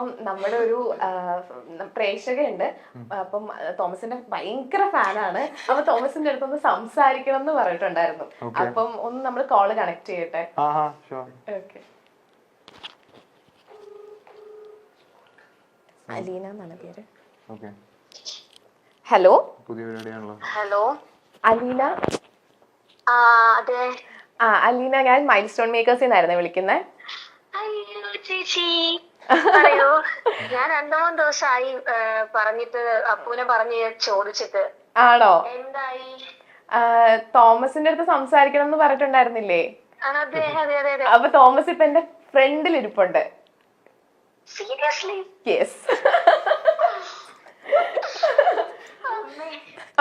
നമ്മുടെ ഒരു പ്രേക്ഷകയുണ്ട്. അപ്പം തോമസിന്റെ ഭയങ്കര ഫാനാണ്. അപ്പൊ തോമസിന്റെ അടുത്തൊന്ന് സംസാരിക്കണം എന്ന് പറഞ്ഞിട്ടുണ്ടായിരുന്നു. അപ്പം ഒന്ന് നമ്മൾ കോള് കണക്ട് ചെയ്യട്ടെ. ഓക്കെ. അലീന എന്നാണ് പേര്. ഹലോ. ഹലോ അലീന. അതെ. അലീന, ഞാൻ മൈൽ സ്റ്റോൺ മേക്കേഴ്സിൽ നിന്നായിരുന്നു വിളിക്കുന്നത്. അയ്യോ ചേച്ചി പറയൂ. ഞാൻ 2-3 ദിവസമായി പറഞ്ഞിട്ട് അപ്പൂനെ പറഞ്ഞ് ചോദിച്ചിട്ട്. ആണോ? എന്തായി? തോമസിന്റെ അടുത്ത് സംസാരിക്കണം എന്ന് പറഞ്ഞിട്ടുണ്ടായിരുന്നില്ലേ? അതെ അതെ അതെ അതെ. അപ്പൊ തോമസ് ഇപ്പൊ എന്റെ ഫ്രണ്ടിൽ ഇരിപ്പുണ്ട്. സീരിയസ്ലി? യെസ്.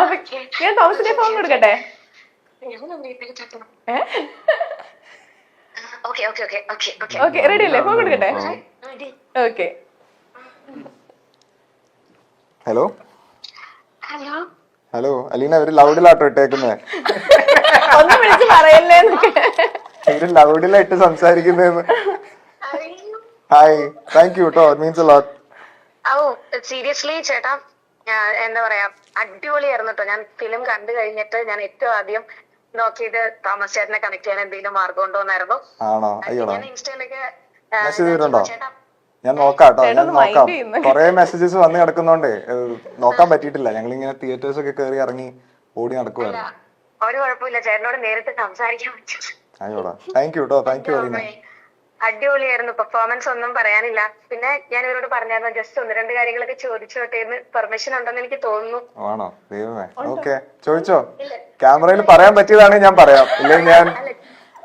അപ്പൊ ഞാൻ തോമസിന്റെ ഫോൺ കൊടുക്കട്ടെ? ഓക്കെ, റെഡി അല്ലേ? ഫോൺ കൊടുക്കട്ടെ? Okay. Hello hello hello Aleena, ഒരു ലൗഡിലാട്ടോ ഇട്ടേക്കുന്നേ. ഒന്ന് വിളിച്ച് പറയല്ലേ? ഒരു ലൗഡിലായിട്ട് സംസാരിക്കുന്നേന്ന്. ഹായ്, താങ്ക് യു കേട്ടോ, means a lot. Oh seriously ചേട്ടാ, എന്താ പറയാ, അടിപൊളിയായിരുന്നു കേട്ടോ. ഞാൻ ഫിലിം കണ്ടു കഴിഞ്ഞിട്ട് ഞാൻ ഏറ്റവും ആദ്യം നോക്കിയത് തോമസ് ചേട്ടനെ കണക്ട് ചെയ്യാൻ എന്തെങ്കിലും മാർഗം ഉണ്ടോന്നായിരുന്നു. ആണോ? അയ്യോടാ, ഞാൻ ഇൻസ്റ്റയിലേക്ക് മെസ്സേജ് ചെയ്തിട്ടുണ്ടോ? ഞാൻ നോക്കാട്ടോ, ഞാൻ നോക്കാം. കൊറേ മെസ്സേജസ് വന്ന് കിടക്കുന്നോണ്ടേ നോക്കാൻ പറ്റിയിട്ടില്ല. ഞങ്ങളിങ്ങനെ തിയേറ്റേഴ്സ് ഒക്കെ കയറി ഇറങ്ങി ഓടി നടക്കുവായിരുന്നു. ഒരു കുഴപ്പമില്ല, ചേട്ടനോട് നേരിട്ട് സംസാരിക്കാൻ പറ്റും. അയ്യോടാ, താങ്ക് യു കേട്ടോ, താങ്ക് യു അലീന. അടിപൊളിയായിരുന്നു, പെർഫോമൻസ് ഒന്നും പറയാനില്ല. പിന്നെ ഞാൻ ഇവരോട് പറഞ്ഞായിരുന്നു ജസ്റ്റ് 1-2 കാര്യങ്ങളൊക്കെ ചോദിച്ചോട്ടേന്ന്. പെർമിഷൻ ഉണ്ടെന്ന് എനിക്ക് തോന്നുന്നു. ആണോ? ദൈവമേ. ഓക്കെ, ചോദിച്ചോ. ക്യാമറയിൽ പറയാൻ പറ്റിയതാണെങ്കിൽ ഞാൻ പറയാം, ഇല്ലെങ്കിൽ ഞാൻ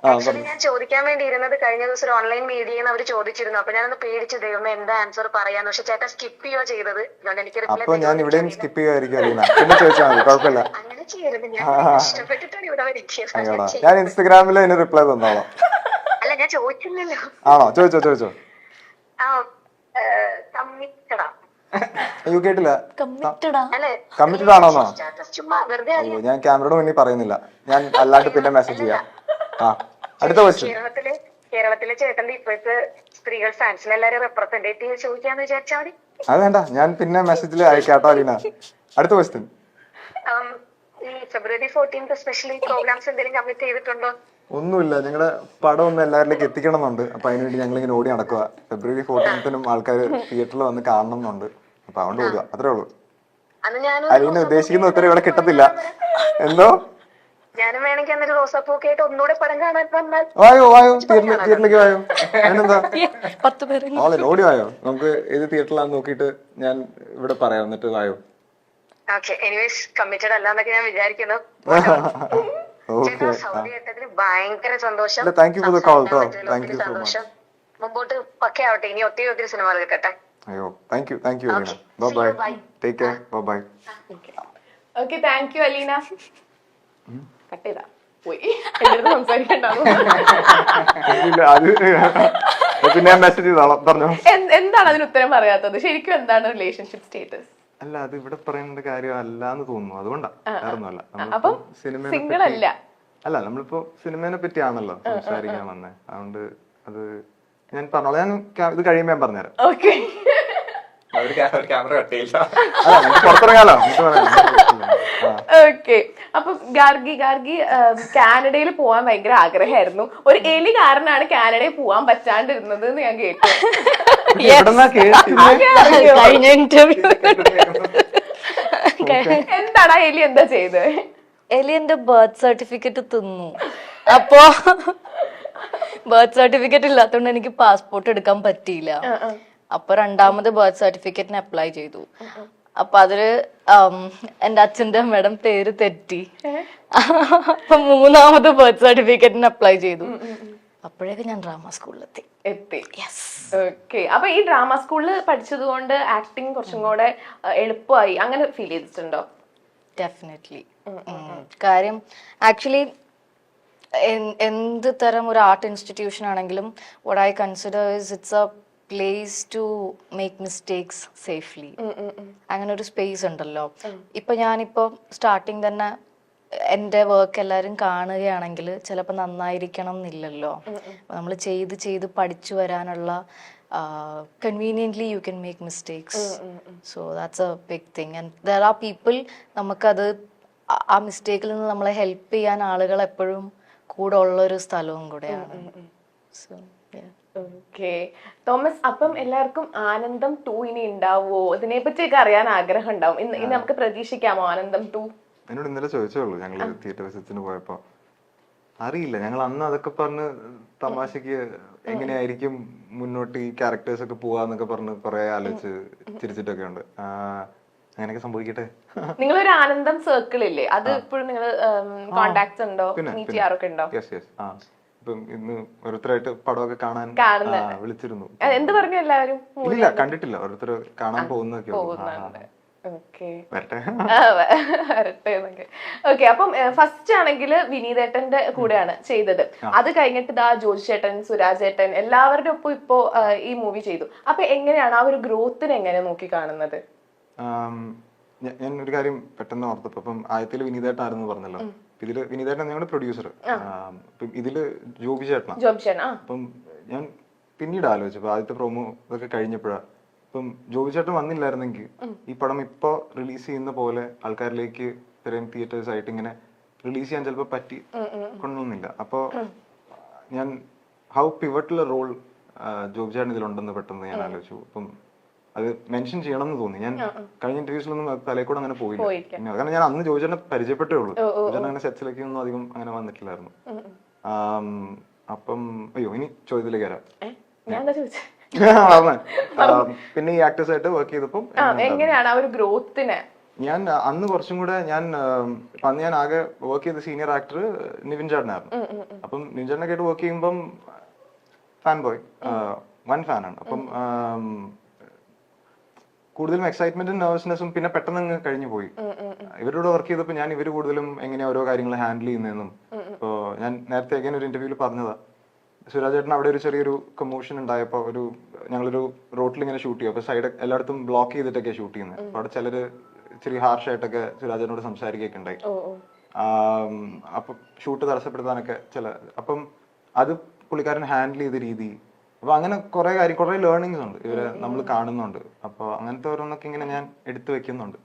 ആക്ച്വലി ഞാൻ ചോദിക്കാൻ വേണ്ടി ഇരുന്നത് കഴിഞ്ഞ ദിവസം ഒരു ഓൺലൈൻ മീഡിയന്ന് അവർ ചോദിച്ചിരുന്നു. അപ്പൊ ഞാനൊന്ന് പേടിച്ചു, ദൈവമേ എന്താ ആൻസർ പറയാന്ന്. പക്ഷെ ചേട്ടാ സ്കിപ്പ് ചെയ്യോ ചെയ്തത്. അതുകൊണ്ട് എനിക്ക് അപ്പൊ ഞാൻ ഇവിടെയും സ്കിപ്പ് ചെയ്യുമായിരിക്കും അലീന. പിന്നെ ചോദിച്ചാൽ മതി, കുഴപ്പമില്ല. അങ്ങനെ ചെയ്യരുത്, ഞാൻ ഇഷ്ടപ്പെട്ടിട്ടാണ് ഇവിടെ വരയ്ക്കുക. ഞാൻ ഇൻസ്റ്റഗ്രാമിൽ അതിന് റിപ്ലൈ തന്നോളാം. അല്ല, ഞാൻ ചോദിച്ചില്ലല്ലോ. ആണോ? ചോദിച്ചോ ചോദിച്ചോ. അയ്യോ, കേട്ടില്ല. കമ്മിറ്റഡ് ആണോന്നോ? ഞാൻ ക്യാമറയുടെ മുന്നിൽ പറയുന്നില്ല, ഞാൻ അല്ലാണ്ട് പിന്നെ മെസ്സേജ് ചെയ്യാം. അടുത്ത ക്വസ്റ്റ്യൻ. കേരളത്തിലെ ചേട്ടന്റെ ഇപ്പോഴത്തെ സ്ത്രീകൾ ഫാൻസിനെ എല്ലാരും റെപ്രസെന്റേറ്റ് ചെയ്ത് ചോദിക്കാന്ന് വിചാരിച്ചാൽ മതി. അത് വേണ്ട, ഞാൻ പിന്നെ മെസ്സേജിൽ അയക്കാട്ടോ അലീന. അടുത്ത ക്വസ്റ്റ്യൻ. ഈ ഫെബ്രുവരി 14 സ്പെഷ്യലി പ്രോഗ്രാംസ് എന്തെങ്കിലും കമ്മിറ്റ് ചെയ്തിട്ടുണ്ടോ? ഒന്നുമില്ല, ഞങ്ങളുടെ പടം ഒന്ന് എല്ലാവരിലേക്ക് എത്തിക്കണം എന്നുണ്ട്. അപ്പൊ അതിനുവേണ്ടി ഞങ്ങൾ ഇങ്ങനെ ഓടി നടക്കുക. ഫെബ്രുവരി 14 ആൾക്കാർ തിയേറ്ററിൽ വന്ന് കാണണം എന്നുണ്ട്. അപ്പൊ അതുകൊണ്ട് ഓടുക, അത്രേ ഉള്ളൂ. അലീന ഉദ്ദേശിക്കുന്ന ഉത്തരം ഇവിടെ കിട്ടത്തില്ല. എന്തോ ഞാനും വേണമെങ്കിൽ അന്നൊരു റോസാപ്പൂക്കായിട്ട് ഒന്നുകൂടെ പടം കാണാൻ വന്നാൽ. വായോ വായോ, തിയേറ്ററിലേക്ക് വായോ. അതിനെന്താ, ഓടി വായോ. നമുക്ക് ഏത് തിയേറ്ററിലാന്ന് നോക്കിയിട്ട് ഞാൻ ഇവിടെ പറയാം, എന്നിട്ട് വായോ. ഓക്കെ, എനിവേസ് കമ്മിറ്റഡ് അല്ലാന്നൊക്കെ ഞാൻ വിചാരിക്കുന്നു. സൗദി കേട്ടതിന് ഭയങ്കര സന്തോഷം. Thank you for the call ട്ടോ. Thank you so much. മുമ്പോട്ട് പക്കെ ആവട്ടെ, ഇനി ഒത്തിരി സിനിമകൾ കിട്ടട്ടെ. അയ്യോ, thank you Aleena. Bye, take care, bye. Okay, thank you Aleena. Cut ചെയ്താ പോയി, സംസാരിക്കണ്ടാവും. പിന്നെ മെസ്സേജ് ചെയ്തോളാം, പറഞ്ഞോ. എന്താണ് അതിന് ഉത്തരം പറയാത്തത്? ശരിക്കും എന്താണ് റിലേഷൻഷിപ്പ് സ്റ്റേറ്റസ്? അല്ല, അത് ഇവിടെ പറയേണ്ട കാര്യം അല്ലാന്ന് തോന്നുന്നു, അതുകൊണ്ടാ. വേറൊന്നുമല്ല. സിംഗിൾ അല്ല. അല്ല, നമ്മളിപ്പോ സിനിമേനെ പറ്റിയാണല്ലോ സംസാരിക്കാൻ വന്നേ. അതുകൊണ്ട് അത് ഞാൻ പറഞ്ഞോളാം. ഞാൻ ഇത് കഴിയുമ്പോ ഞാൻ പറഞ്ഞുതരാം. ഓക്കെ. പുറത്തിറങ്ങാലോ. ഓക്കെ. അപ്പൊ ഗാർഗി കാനഡയിൽ പോവാൻ ഭയങ്കര ആഗ്രഹമായിരുന്നു. ഒരു എലി കാരനാണ് കാനഡയിൽ പോവാൻ പറ്റാണ്ടിരുന്നത് എന്ന് ഞാൻ കേട്ടു. എന്താണ് എലി എന്താ ചെയ്തത്? എലി എന്റെ ബർത്ത് സർട്ടിഫിക്കറ്റ് തിന്നു. അപ്പോ ബർത്ത് സർട്ടിഫിക്കറ്റ് ഇല്ലാത്തതുകൊണ്ട് എനിക്ക് പാസ്പോർട്ട് എടുക്കാൻ പറ്റിയില്ല. അപ്പൊ 2ാമത് ബർത്ത് സർട്ടിഫിക്കറ്റിന് അപ്ലൈ ചെയ്തു. അപ്പൊ അതില് എന്റെ അച്ഛന്റെ അമ്മയുടെ പേര് തെറ്റി. അപ്പൊ 3ാമത് ബർത്ത് സർട്ടിഫിക്കറ്റിന് അപ്ലൈ ചെയ്തു. അപ്പോഴേക്ക് ഞാൻ ഡ്രാമ സ്കൂളിലെത്തി. ഓക്കെ. അപ്പൊ ഈ ഡ്രാമ സ്കൂളിൽ പഠിച്ചത് കൊണ്ട് ആക്ടിങ് കുറച്ചും കൂടെ എളുപ്പമായി അങ്ങനെ ഫീൽ ചെയ്തിട്ടുണ്ടോ? ഡെഫിനറ്റ്ലി. കാര്യം ആക്ച്വലി എന്ത് തരം ഒരു ആർട്ട് ഇൻസ്റ്റിറ്റ്യൂഷൻ ആണെങ്കിലും what I consider is it's a place to make mistakes safely. അങ്ങനെ ഒരു സ്പേസ് ഉണ്ടല്ലോ. ഇപ്പൊ ഞാനിപ്പോ സ്റ്റാർട്ടിങ് തന്നെ എന്റെ വർക്ക് എല്ലാരും കാണുകയാണെങ്കിൽ ചിലപ്പോൾ നന്നായിരിക്കണം എന്നില്ലല്ലോ. നമ്മൾ ചെയ്ത് പഠിച്ചു വരാനുള്ള conveniently you can make mistakes. So that's a big thing, and there are people നമുക്കത് ആ മിസ്റ്റേക്കിൽ നിന്ന് നമ്മളെ ഹെൽപ്പ് ചെയ്യാൻ ആളുകൾ എപ്പോഴും കൂടെ ഉള്ളൊരു സ്ഥലവും കൂടെയാണ്. സോ ഓക്കെ തോമസ്, അപ്പം എല്ലാവർക്കും ആനന്ദം 2 ഇനി ഉണ്ടാവോ? ഇതിനെ പറ്റിയൊക്കെ അറിയാൻ ആഗ്രഹം ഉണ്ടാവും. ഇന്ന് നമുക്ക് പ്രതീക്ഷിക്കാമോ ആനന്ദം 2? എന്നോട് ഇന്നലെ ചോദിച്ചോളൂ ഞങ്ങൾ തിയേറ്റർ വിസിറ്റിന് പോയപ്പോ. അറിയില്ല, ഞങ്ങൾ അന്ന് അതൊക്കെ പറഞ്ഞ് തമാശക്ക് എങ്ങനെയായിരിക്കും മുന്നോട്ട് ഈ ക്യാരക്ടേഴ്സ് ഒക്കെ പോവാന്നൊക്കെ പറഞ്ഞ് കുറെ ആലോചിച്ച് ചിരിച്ചിട്ടൊക്കെ ഉണ്ട്. അങ്ങനെയൊക്കെ സംഭവിക്കട്ടെ. നിങ്ങളൊരു ആനന്ദം സർക്കിൾ ഇല്ലേ, അത് ഇപ്പോഴും നിങ്ങൾ കോണ്ടാക്ട്സ് ഉണ്ടോ, മീറ്റ് ചെയ്യാറൊക്കെ ഉണ്ടോ? ഇപ്പം ഇന്ന് ഓരോരുത്തരായിട്ട് പടമൊക്കെ കാണാൻ വിളിച്ചിരുന്നു. എന്ത് പറഞ്ഞു എല്ലാവരും? ഇല്ല, കണ്ടിട്ടില്ല. ഓരോരുത്തർ കാണാൻ പോകുന്നൊക്കെ വരട്ടെ. ഓക്കെ, അപ്പം ഫസ്റ്റ് ആണെങ്കിൽ വിനീതേട്ടന്റെ കൂടെയാണ് ചെയ്തത്. അത് കഴിഞ്ഞിട്ട് ദാ ജോജി ചേട്ടൻ, സുരാജ് ചേട്ടൻ എല്ലാവരുടെ ഒപ്പം ഇപ്പോ ഈ മൂവി ചെയ്തു. അപ്പൊ എങ്ങനെയാണ് ആ ഒരു ഗ്രോത്തിനെ എങ്ങനെ നോക്കി കാണുന്നത്? ഞാൻ ഒരു കാര്യം പെട്ടെന്ന് ഓർത്തപ്പോ, ഇപ്പം ആദ്യത്തിൽ വിനീതേട്ടായിരുന്നു പറഞ്ഞല്ലോ. ഇതില് വിനീതേട്ടൻ ഞങ്ങളുടെ പ്രൊഡ്യൂസർ, ഇതില് ജോബി ചേട്ടനാണ്. അപ്പം ഞാൻ പിന്നീട് ആലോചിച്ചപ്പോ ആദ്യത്തെ പ്രൊമോ ഇതൊക്കെ കഴിഞ്ഞപ്പോഴാ, ഇപ്പം ജോബി ചേട്ടൻ വന്നില്ലായിരുന്നെങ്കിൽ ഈ പടം ഇപ്പൊ റിലീസ് ചെയ്യുന്ന പോലെ ആൾക്കാരിലേക്ക് ഇത്രയും തിയേറ്റേഴ്സ് ആയിട്ട് ഇങ്ങനെ റിലീസ് ചെയ്യാൻ ചിലപ്പോ പറ്റി കൊണ്ടൊന്നുമില്ല. അപ്പൊ ഞാൻ ഹൗ പിവട്ടൽ റോൾ ജോബി ചേട്ടൻ ഇതിലുണ്ടെന്ന് പെട്ടെന്ന് ഞാൻ ആലോചിച്ചു. അപ്പം അത് മെൻഷൻ ചെയ്യണം എന്ന് തോന്നി. ഞാൻ കഴിഞ്ഞ ഇന്റർവ്യൂസിലൊന്നും തലയിൽ അങ്ങനെ പോയില്ല. കാരണം ഞാൻ അന്ന് ജോജി ചേട്ടനെ പരിചയപ്പെട്ടേ ഉള്ളൂ. ജോജി ചേട്ടൻ അങ്ങനെ സെറ്റ്സിലേക്കൊന്നും അധികം അങ്ങനെ വന്നിട്ടില്ലായിരുന്നു. അപ്പം അയ്യോ, ഇനി ചോദ്യത്തിലേക്ക് വരാം. പിന്നെ ഈ ആക്ടേഴ്സ് ആയിട്ട് വർക്ക് ചെയ്തപ്പോ എങ്ങനെയാണ് ആ ഒരു ഗ്രോത്തിനെ? ഞാൻ അന്ന് കുറച്ചും കൂടെ അന്ന് ഞാൻ ആകെ വർക്ക് ചെയ്ത സീനിയർ ആക്ടർ നിവിൻ ചേട്ടനായിരുന്നു. അപ്പം നിവിൻ ചേട്ടനൊക്കെ ആയിട്ട് വർക്ക് ചെയ്യുമ്പം ഫാൻ ബോയ്, വൻ ഫാനാണ്. അപ്പം കൂടുതലും എക്സൈറ്റ്മെന്റും നെർവസ്നെസ്സും പിന്നെ പെട്ടെന്ന് കഴിഞ്ഞു പോയി. ഇവരോട് വർക്ക് ചെയ്തപ്പോൾ ഞാൻ ഇവര് കൂടുതലും എങ്ങനെയാ ഓരോ കാര്യങ്ങൾ ഹാൻഡിൽ ചെയ്യുന്നതെന്നും. ഇപ്പോ ഞാൻ നേരത്തെ ഒരു ഇന്റർവ്യൂവിൽ പറഞ്ഞതാ, സുരാജ് ചേട്ടൻ അവിടെ ഒരു ചെറിയൊരു കമോഷൻ ഉണ്ടായപ്പോ ഞങ്ങളൊരു റോട്ടിൽ ഇങ്ങനെ ഷൂട്ട് ചെയ്യും. അപ്പൊ സൈഡ് എല്ലായിടത്തും ബ്ലോക്ക് ചെയ്തിട്ടൊക്കെ ഷൂട്ട് ചെയ്യുന്നത്. അപ്പൊ അവിടെ ചിലര് ഇച്ചിരി ഹാർഷായിട്ടൊക്കെ സുരാജ് ചേട്ടനോട് സംസാരിക്കുകയൊക്കെ ഉണ്ടായി. അപ്പൊ ഷൂട്ട് തടസ്സപ്പെടുത്താനൊക്കെ അപ്പം അത് പുള്ളിക്കാരൻ ഹാൻഡിൽ ചെയ്ത രീതി, അപ്പൊ അങ്ങനെ കുറെ ലേണിങ്സ് ഉണ്ട് ഇവരെ നമ്മൾ കാണുന്നുണ്ട്. അപ്പൊ അങ്ങനത്തെ ഓരോന്നൊക്കെ ഇങ്ങനെ ഞാൻ എടുത്തു വെക്കുന്നുണ്ട്.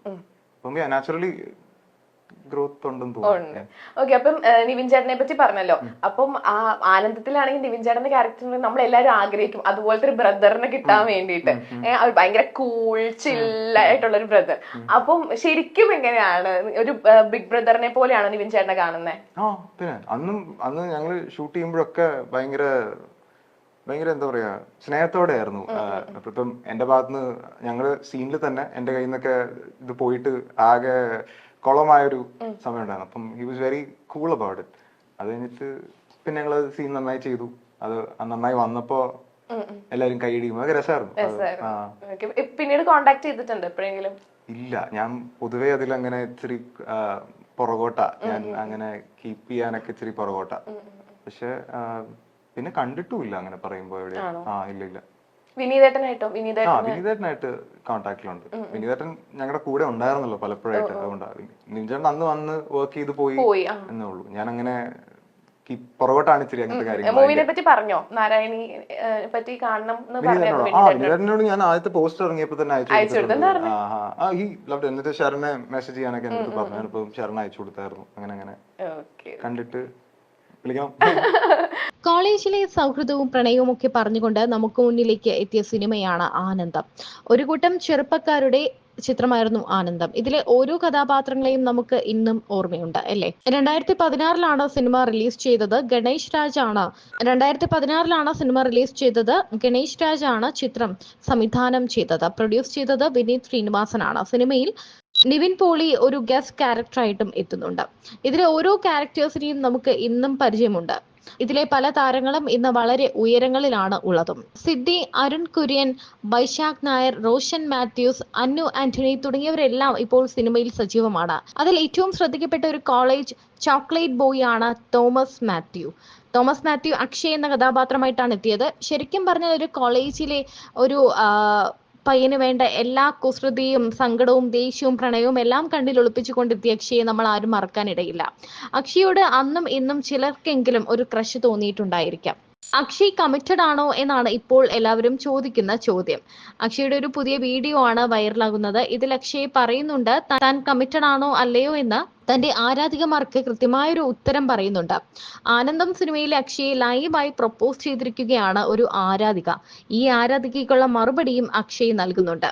അപ്പം നാച്ചുറലി ഗ്രോത്ത് ഉണ്ടെന്ന് തോന്നുന്നു. ഓക്കെ, അപ്പം നിവിൻ ചേട്ടനെ പറ്റി പറഞ്ഞല്ലോ. അപ്പം ആ ആനന്ദത്തിലാണെങ്കിൽ നിവിൻ ചേട്ടന്റെ ക്യാരക്ടറിന് നമ്മൾ എല്ലാവരും ആഗ്രഹിക്കും അതുപോലത്തെ ഒരു ബ്രദറിനെ കിട്ടാൻ വേണ്ടിയിട്ട്. ഭയങ്കര കൂൾ ചില്ലായിട്ടുള്ള ഒരു ബ്രദർ. അപ്പം ശരിക്കും എങ്ങനെയാണ് ഒരു ബിഗ് ബ്രദറിനെ പോലെയാണ് നിവിൻ ചേട്ടനെ കാണുന്നത്? പിന്നെ അന്ന് ഞങ്ങള് ഷൂട്ട് ചെയ്യുമ്പോഴൊക്കെ ഭയങ്കര എന്താ പറയാ സ്നേഹത്തോടെ ആയിരുന്നു. ഇപ്പം എന്റെ ഭാഗത്തുനിന്ന് ഞങ്ങള് സീനിൽ തന്നെ എന്റെ കയ്യിൽ നിന്നൊക്കെ ഇത് പോയിട്ട് ആകെ കുളമായൊരു സമയം ഉണ്ടായിരുന്നു. അപ്പം he was very cool about it. അത് കഴിഞ്ഞിട്ട് പിന്നെ ഞങ്ങൾ സീൻ നന്നായി ചെയ്തു. അത് നന്നായി വന്നപ്പോ എല്ലാരും കൈയടിക്കും. അതൊക്കെ രസമായിരുന്നു. പിന്നീട് കോണ്ടാക്ട് ചെയ്തിട്ടുണ്ട് എപ്പോഴെങ്കിലും? ഇല്ല, ഞാൻ പൊതുവെ അതിലങ്ങനെ ഇച്ചിരി പുറകോട്ടാ. ഞാൻ അങ്ങനെ കീപ്പ് ചെയ്യാനൊക്കെ ഇച്ചിരി പുറകോട്ടാ. പക്ഷെ പിന്നെ കണ്ടിട്ടുമില്ല അങ്ങനെ പറയുമ്പോ എവിടെയാ. ഇല്ല. വിനീതേട്ടനായിട്ട് കോണ്ടാക്ടിലുണ്ട്. വിനീതേട്ടൻ ഞങ്ങളുടെ കൂടെ ഉണ്ടായിരുന്നല്ലോ പലപ്പോഴായിട്ട്. അതുകൊണ്ടാണ് നിവിൻചേട്ടൻ അന്ന് വന്ന് വർക്ക് ചെയ്ത് പോയി എന്നേ ഉള്ളൂ. ഞാൻ അങ്ങനെ പുറകോട്ടാണ് ഇച്ചിരി അങ്ങനത്തെ കാര്യങ്ങൾ. വിനീതേട്ടനോട് ഞാൻ ആദ്യത്തെ പോസ്റ്റർ ഇറങ്ങിയപ്പോ തന്നെ അയച്ചു കൊടുത്തു. എന്നിട്ട് ശരനെ മെസ്സേജ് ചെയ്യാനൊക്കെ എന്നിട്ട് പറഞ്ഞു. ഞാനിപ്പോ ശരൺ അയച്ചു കൊടുത്തായിരുന്നു. അങ്ങനെ കണ്ടിട്ട് കോളേജിലെ സൗഹൃദവും പ്രണയവും ഒക്കെ പറഞ്ഞുകൊണ്ട് നമുക്ക് മുന്നിലേക്ക് എത്തിയ സിനിമയാണ് ആനന്ദം. ഒരു കൂട്ടം ചെറുപ്പക്കാരുടെ ചിത്രമായിരുന്നു ആനന്ദം. ഇതിലെ ഓരോ കഥാപാത്രങ്ങളെയും നമുക്ക് ഇന്നും ഓർമ്മയുണ്ട്, അല്ലേ? 2016 സിനിമ റിലീസ് ചെയ്തത്. ഗണേഷ് രാജാണ് ചിത്രം സംവിധാനം ചെയ്തത്. പ്രൊഡ്യൂസ് ചെയ്തത് വിനീത് ശ്രീനിവാസനാണ്. സിനിമയിൽ നിവിൻ പോളി ഒരു ഗസ്റ്റ് ക്യാരക്ടറായിട്ടും എത്തുന്നുണ്ട്. ഇതിലെ ഓരോ ക്യാരക്ടേഴ്സിനെയും നമുക്ക് ഇന്നും പരിചയമുണ്ട്. ഇതിലെ പല താരങ്ങളും ഇന്ന് വളരെ ഉയരങ്ങളിലാണ് ഉള്ളതും. സിദ്ധി, അരുൺ കുര്യൻ, വൈശാഖ് നായർ, റോഷൻ മാത്യൂസ്, അന്നു ആന്റണി തുടങ്ങിയവരെല്ലാം ഇപ്പോൾ സിനിമയിൽ സജീവമാണ്. അതിൽ ഏറ്റവും ശ്രദ്ധിക്കപ്പെട്ട ഒരു കോളേജ് ചോക്ലേറ്റ് ബോയ് ആണ് തോമസ് മാത്യു അക്ഷയ് എന്ന കഥാപാത്രമായിട്ടാണ് എത്തിയത്. ശരിക്കും പറഞ്ഞാൽ ഒരു കോളേജിലെ ഒരു പയ്യന് വേണ്ട എല്ലാ കുസൃതിയും സങ്കടവും ദേഷ്യവും പ്രണയവും എല്ലാം കണ്ണിൽ ഒളിപ്പിച്ചുകൊണ്ടെത്തിയ അക്ഷയെ നമ്മൾ ആരും മറക്കാനിടയില്ല. അക്ഷയോട് അന്നും ഇന്നും ചിലർക്കെങ്കിലും ഒരു ക്രഷ് തോന്നിയിട്ടുണ്ടായിരിക്കാം. അക്ഷയ് കമ്മിറ്റഡ് ആണോ എന്നാണ് ഇപ്പോൾ എല്ലാവരും ചോദിക്കുന്ന ചോദ്യം. അക്ഷയുടെ ഒരു പുതിയ വീഡിയോ ആണ് വൈറലാകുന്നത്. ഇതിൽ അക്ഷയ് പറയുന്നുണ്ട് താൻ കമ്മിറ്റഡ് ആണോ അല്ലയോ എന്ന് തന്റെ ആരാധികമാർക്ക് കൃത്യമായൊരു ഉത്തരം പറയുന്നുണ്ട്. ആനന്ദം സിനിമയിലെ അക്ഷയെ ലൈവായി പ്രൊപ്പോസ് ചെയ്തിരിക്കുകയാണ് ഒരു ആരാധിക. ഈ ആരാധികയ്ക്കുള്ള മറുപടിയും അക്ഷയ് നൽകുന്നുണ്ട്.